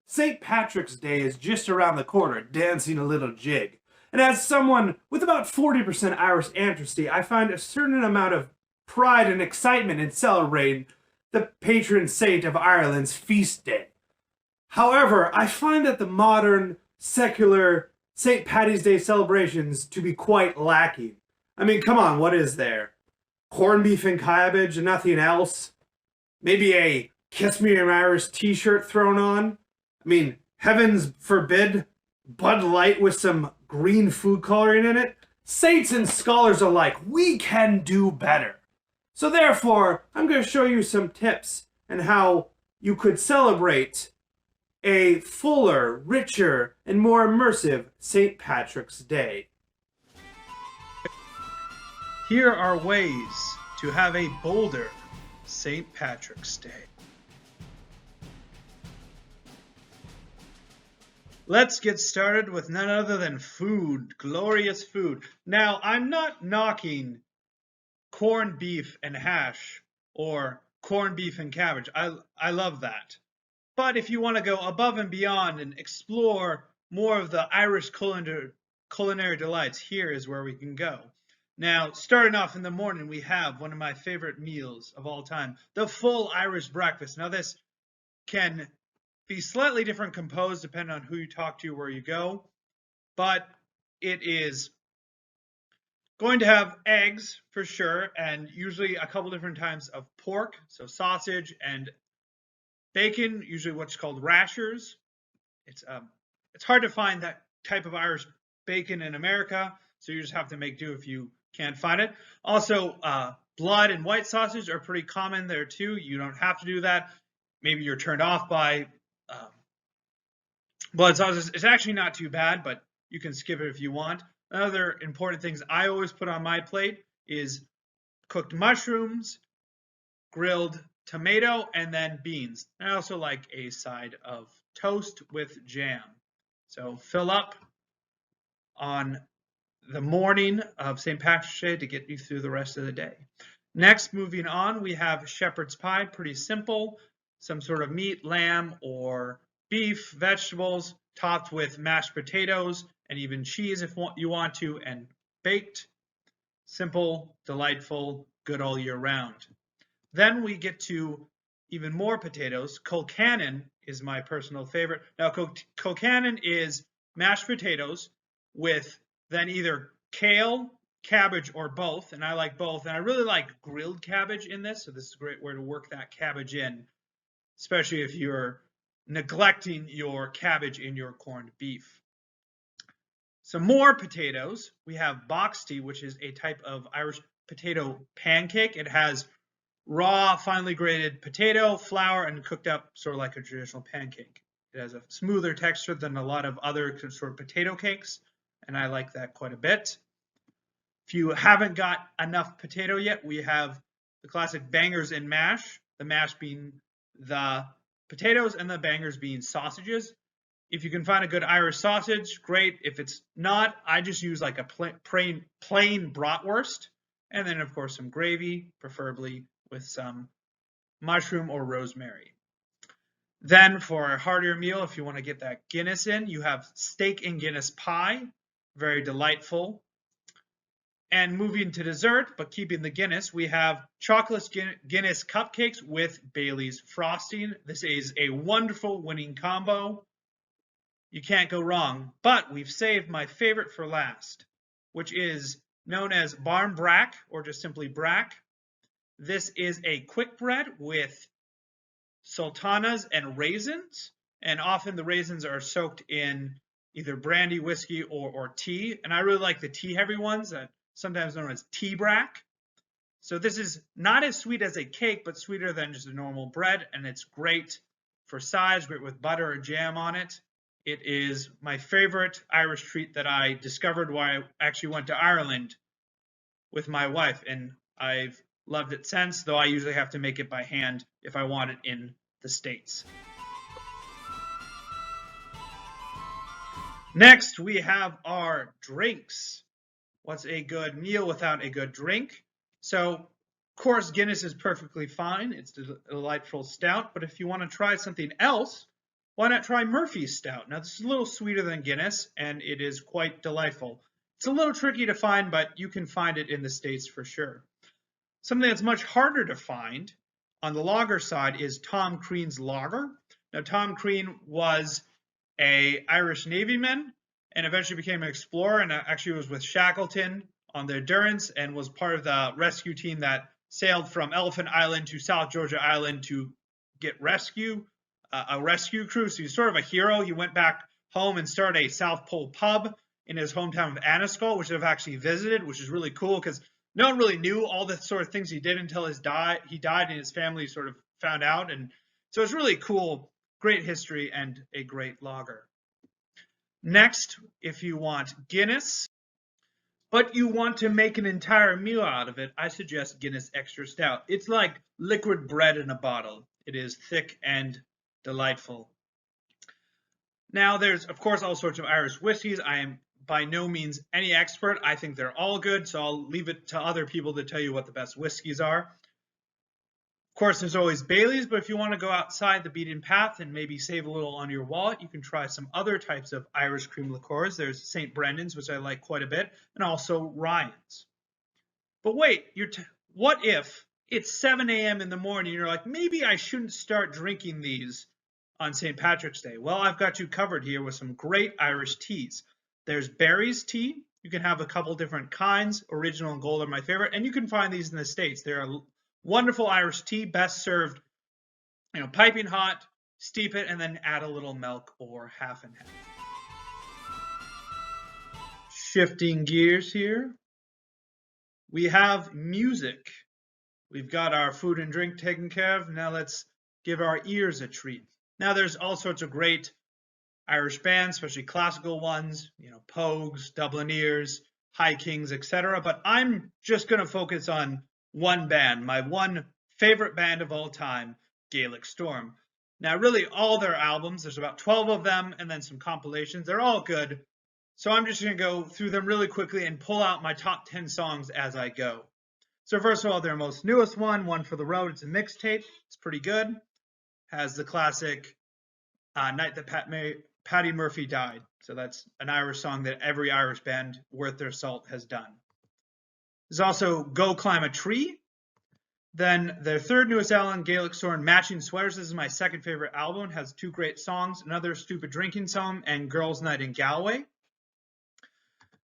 St. Patrick's Day is just around the corner, dancing a little jig. And as someone with about 40% Irish ancestry, I find a certain amount of pride and excitement in celebrating the patron saint of Ireland's feast day. However, I find that the modern, secular St. Paddy's Day celebrations to be quite lacking. I mean, come on, what is there? Corned beef and cabbage and nothing else? Maybe a Kiss Me I'm Irish t-shirt thrown on? I mean, heavens forbid, Bud Light with some green food coloring in it? Saints and scholars alike, we can do better. So therefore, I'm going to show you some tips on how you could celebrate a fuller, richer, and more immersive St. Patrick's Day. Here are ways to have a bolder St. Patrick's Day. Let's get started with none other than food, glorious food. Now, I'm not knocking corned beef and hash or corned beef and cabbage. I love that. But if you want to go above and beyond and explore more of the Irish culinary delights, here is where we can go. Now, starting off in the morning, we have one of my favorite meals of all time, the full Irish breakfast. Now, this can be slightly different composed depending on who you talk to, where you go, but it is going to have eggs for sure, and usually a couple different types of pork, so sausage and bacon, usually what's called rashers. It's hard to find that type of Irish bacon in America, so you just have to make do if you can't find it. Also, blood and white sausage are pretty common there too. You don't have to do that. Maybe you're turned off by blood sausage. It's actually not too bad, but you can skip it if you want. Another important things I always put on my plate is cooked mushrooms, grilled tomato, and then beans. I also like a side of toast with jam. So fill up on the morning of St. Patrick's Day to get you through the rest of the day. Next, moving on, we have shepherd's pie, pretty simple. Some sort of meat, lamb, or beef, vegetables, topped with mashed potatoes and even cheese if you want to, and baked. Simple, delightful, good all year round. Then we get to even more potatoes. Colcannon is my personal favorite. Now, colcannon is mashed potatoes with then either kale, cabbage, or both, and I like both. And I really like grilled cabbage in this, so this is a great way to work that cabbage in, especially if you're neglecting your cabbage in your corned beef. Some more potatoes. We have boxty, which is a type of Irish potato pancake. It has raw, finely grated potato, flour, and cooked up sort of like a traditional pancake. It has a smoother texture than a lot of other sort of potato cakes, and I like that quite a bit. If you haven't got enough potato yet, we have the classic bangers and mash, the mash being the potatoes and the bangers being sausages. If you can find a good Irish sausage, great. If it's not, I just use like a plain bratwurst, and then of course some gravy, preferably with some mushroom or rosemary. Then for a heartier meal, if you want to get that Guinness in, you have steak and Guinness pie, very delightful. And moving to dessert, but keeping the Guinness, we have chocolate Guinness cupcakes with Bailey's frosting. This is a wonderful winning combo. You can't go wrong, but we've saved my favorite for last, which is known as barn brack, or just simply brack. This is a quick bread with sultanas and raisins, and often the raisins are soaked in either brandy, whiskey, or tea, and I really like the tea-heavy ones, sometimes known as tea brack. So this is not as sweet as a cake, but sweeter than just a normal bread, and it's great for sides, great with butter or jam on it. It is my favorite Irish treat that I discovered when I actually went to Ireland with my wife, and I've loved it since, though I usually have to make it by hand if I want it in the States. Next, we have our drinks. What's a good meal without a good drink? So, of course, Guinness is perfectly fine. It's a delightful stout, but if you want to try something else, why not try Murphy's Stout? Now, this is a little sweeter than Guinness, and it is quite delightful. It's a little tricky to find, but you can find it in the States for sure. Something that's much harder to find on the lager side is Tom Crean's Lager. Now, Tom Crean was an Irish Navyman and eventually became an explorer, and actually was with Shackleton on the Endurance and was part of the rescue team that sailed from Elephant Island to South Georgia Island to get a rescue crew. So he's sort of a hero. He went back home and started a South Pole pub in his hometown of Annisquel, which I've actually visited, which is really cool because no one really knew all the sort of things he did until he died and his family sort of found out. And so it's really cool, great history and a great lager. Next, if you want Guinness, but you want to make an entire meal out of it, I suggest Guinness Extra Stout. It's like liquid bread in a bottle. It is thick and delightful. Now, there's, of course, all sorts of Irish whiskeys. I am by no means any expert. I think they're all good, so I'll leave it to other people to tell you what the best whiskeys are. Of course, there's always Bailey's, but if you want to go outside the beaten path and maybe save a little on your wallet, you can try some other types of Irish cream liqueurs. There's St. Brendan's, which I like quite a bit, and also Ryan's. But wait, what if it's 7 a.m. in the morning and you're like, maybe I shouldn't start drinking these on St. Patrick's Day? Well, I've got you covered here with some great Irish teas. There's Barry's tea. You can have a couple different kinds. Original and Gold are my favorite, and you can find these in the States. They're a wonderful Irish tea, best served, piping hot. Steep it and then add a little milk or half and half. Shifting gears here, we have music. We've got our food and drink taken care of. Now let's give our ears a treat. Now there's all sorts of great Irish bands, especially classical ones, Pogues, Dublineers, High Kings, etc. But I'm just going to focus on one band, my one favorite band of all time, Gaelic Storm. Now, really, all their albums, there's about 12 of them, and then some compilations. They're all good. So I'm just going to go through them really quickly and pull out my top 10 songs as I go. So first of all, their most newest one for the Road. It's a mixtape. It's pretty good. Has the classic Night That Paddy Murphy Died. So that's an Irish song that every Irish band worth their salt has done. There's also Go Climb a Tree. Then their third newest album, Gaelic Storm, Matching Sweaters. This is my second favorite album. It has two great songs, Another Stupid Drinking Song and Girls' Night in Galway.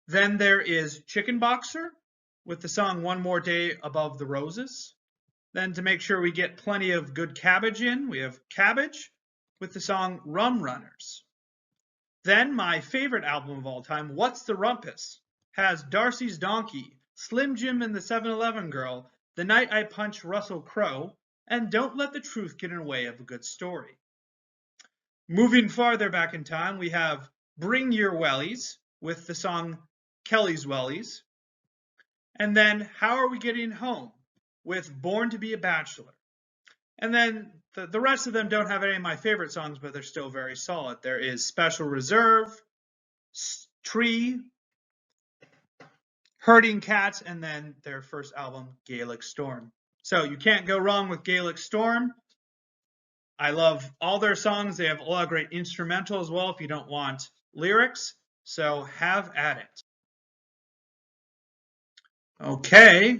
Then there is Chicken Boxer with the song One More Day Above the Roses. Then to make sure we get plenty of good cabbage in, we have Cabbage with the song Rum Runners. Then my favorite album of all time, What's the Rumpus, has Darcy's Donkey, Slim Jim and the 7-Eleven Girl, The Night I Punched Russell Crowe, and Don't Let the Truth Get in the Way of a Good Story. Moving farther back in time, we have Bring Your Wellies with the song Kelly's Wellies. And then How Are We Getting Home with Born to Be a Bachelor. And then the rest of them don't have any of my favorite songs, but they're still very solid. There is Special Reserve, Tree, Herding Cats, and then their first album, Gaelic Storm. So you can't go wrong with Gaelic Storm. I love all their songs. They have a lot of great instrumental as well if you don't want lyrics. So have at it. Okay.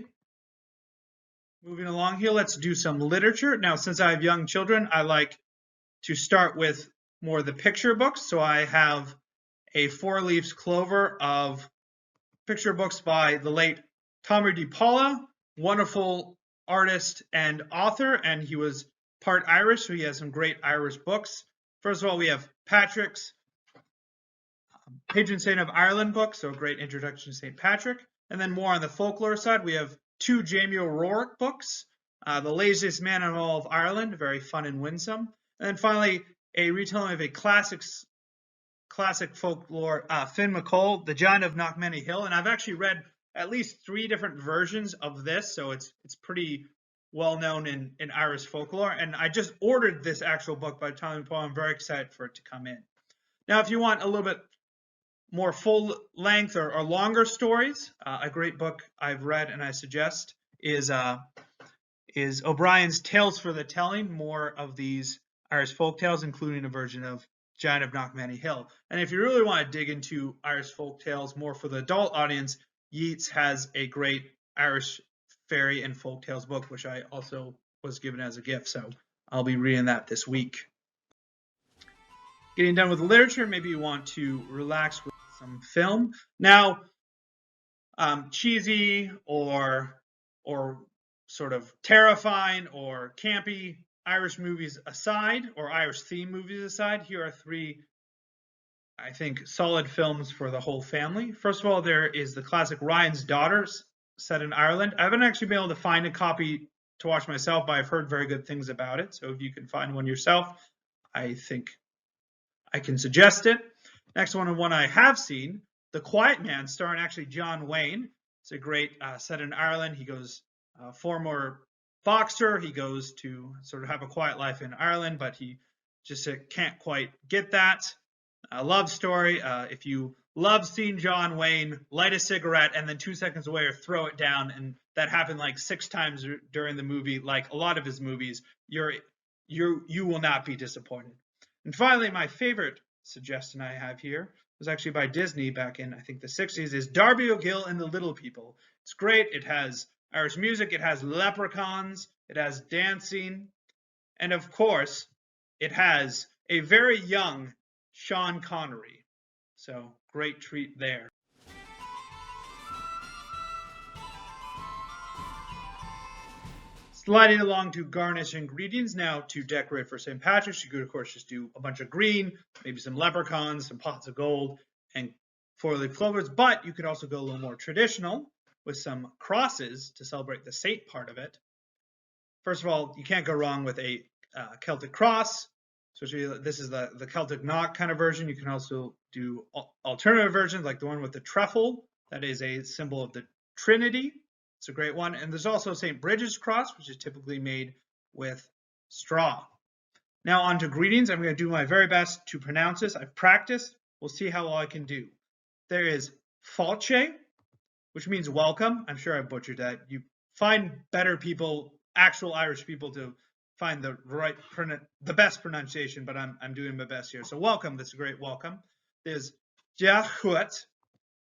Moving along here, let's do some literature. Now, since I have young children, I like to start with more of the picture books. So I have a 4-leaf clover of picture books by the late Tommy DePaula, wonderful artist and author, and he was part Irish, so he has some great Irish books. First of all, we have Patrick's Patron Saint of Ireland book, so a great introduction to St. Patrick. And then more on the folklore side, we have 2 Jamie O'Rourke books, The Laziest Man in All of Ireland, very fun and winsome. And then finally, a retelling of a classic folklore, Finn McColl, The Giant of Knockmany Hill. And I've actually read at least 3 different versions of this, so it's pretty well known in Irish folklore. And I just ordered this actual book by Tommy DePaula. I'm very excited for it to come in. Now, if you want a little bit more full length or longer stories, a great book I've read and I suggest is O'Brien's Tales for the Telling, more of these Irish folktales, including a version of Giant of Knockmany Hill. And if you really want to dig into Irish folktales more for the adult audience, Yeats has a great Irish fairy and folktales book, which I also was given as a gift. So I'll be reading that this week. Getting done with literature, maybe you want to relax with some film. Now, cheesy or sort of terrifying or campy Irish movies aside, or Irish theme movies aside, here are three, I think, solid films for the whole family. First of all, there is the classic Ryan's Daughters, set in Ireland. I haven't actually been able to find a copy to watch myself, but I've heard very good things about it. So if you can find one yourself, I think I can suggest it. Next one I have seen, The Quiet Man, starring actually John Wayne. It's a great set in Ireland. He goes, former boxer, he goes to sort of have a quiet life in Ireland, but he just can't quite get that. A love story. If you love seeing John Wayne light a cigarette and then 2 seconds away or throw it down, and that happened like 6 times during the movie, like a lot of his movies, you will not be disappointed. And finally, my favorite suggestion I have here was actually by Disney back in, I think, the 60s, is Darby O'Gill and the Little People. It's great. It has Irish music. It has leprechauns. It has dancing. And of course, it has a very young Sean Connery. So great treat there. Sliding along to garnish ingredients. Now, to decorate for St. Patrick's, you could, of course, just do a bunch of green, maybe some leprechauns, some pots of gold, and 4-leaf clovers. But you could also go a little more traditional with some crosses to celebrate the saint part of it. First of all, you can't go wrong with a Celtic cross. Especially, this is the Celtic knot kind of version. You can also do alternative versions, like the one with the truffle. That is a symbol of the Trinity. It's a great one. And there's also St. Bridget's cross, which is typically made with straw. Now on to greetings. I'm going to do my very best to pronounce this. I've practiced. We'll see how well I can do. There is falce, which means welcome. I'm sure I butchered that. You find better people, actual Irish people, to find the best pronunciation, but I'm doing my best here. So welcome, that's a great welcome. There's Duit,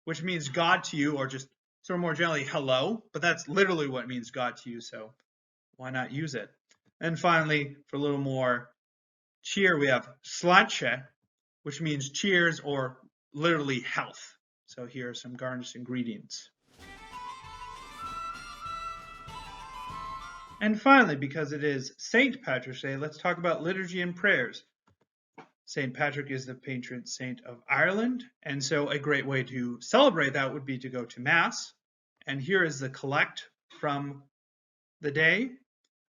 which means God to you, or just sort of more generally hello, but that's literally what means God to you, so why not use it? And finally, for a little more cheer, we have sláinte, which means cheers or literally health. So here are some garnish ingredients. And finally, because it is St. Patrick's Day, let's talk about liturgy and prayers. St. Patrick is the patron saint of Ireland, and so a great way to celebrate that would be to go to Mass. And here is the collect from the day.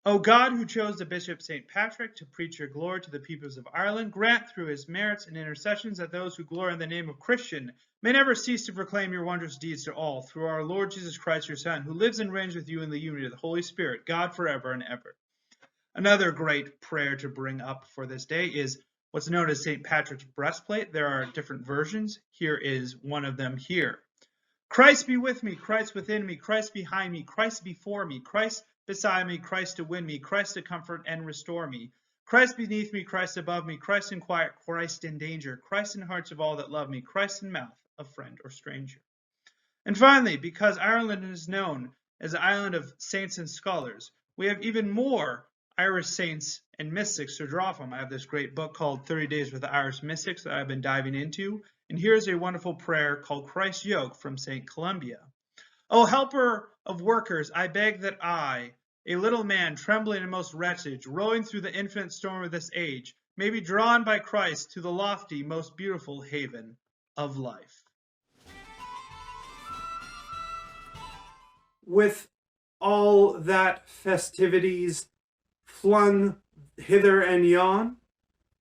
O God, who chose the Bishop St. Patrick to preach your glory to the peoples of Ireland, grant through his merits and intercessions that those who glory in the name of Christian may never cease to proclaim your wondrous deeds to all, through our Lord Jesus Christ, your Son, who lives and reigns with you in the unity of the Holy Spirit, God forever and ever. Another great prayer to bring up for this day is what's known as St. Patrick's breastplate. There are different versions. Here is one of them here. Christ be with me, Christ within me, Christ behind me, Christ before me, Christ beside me, Christ to win me, Christ to comfort and restore me, Christ beneath me, Christ above me, Christ in quiet, Christ in danger, Christ in hearts of all that love me, Christ in mouth of friend or stranger. And finally, because Ireland is known as an island of saints and scholars, we have even more Irish saints and mystics to draw from. I have this great book called 30 Days with the Irish Mystics that I've been diving into. And here's a wonderful prayer called Christ's Yoke from St. Columbia. O helper of workers, I beg that I, a little man, trembling and most wretched, rowing through the infinite storm of this age, may be drawn by Christ to the lofty, most beautiful haven of life. With all that festivities flung hither and yon,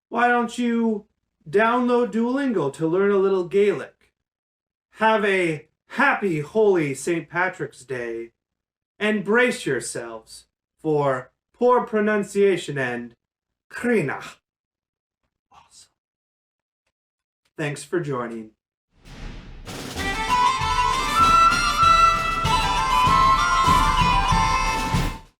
why don't you download Duolingo to learn a little Gaelic? Have a happy, holy St. Patrick's Day, and brace yourselves for poor pronunciation and crina. Awesome. Thanks for joining.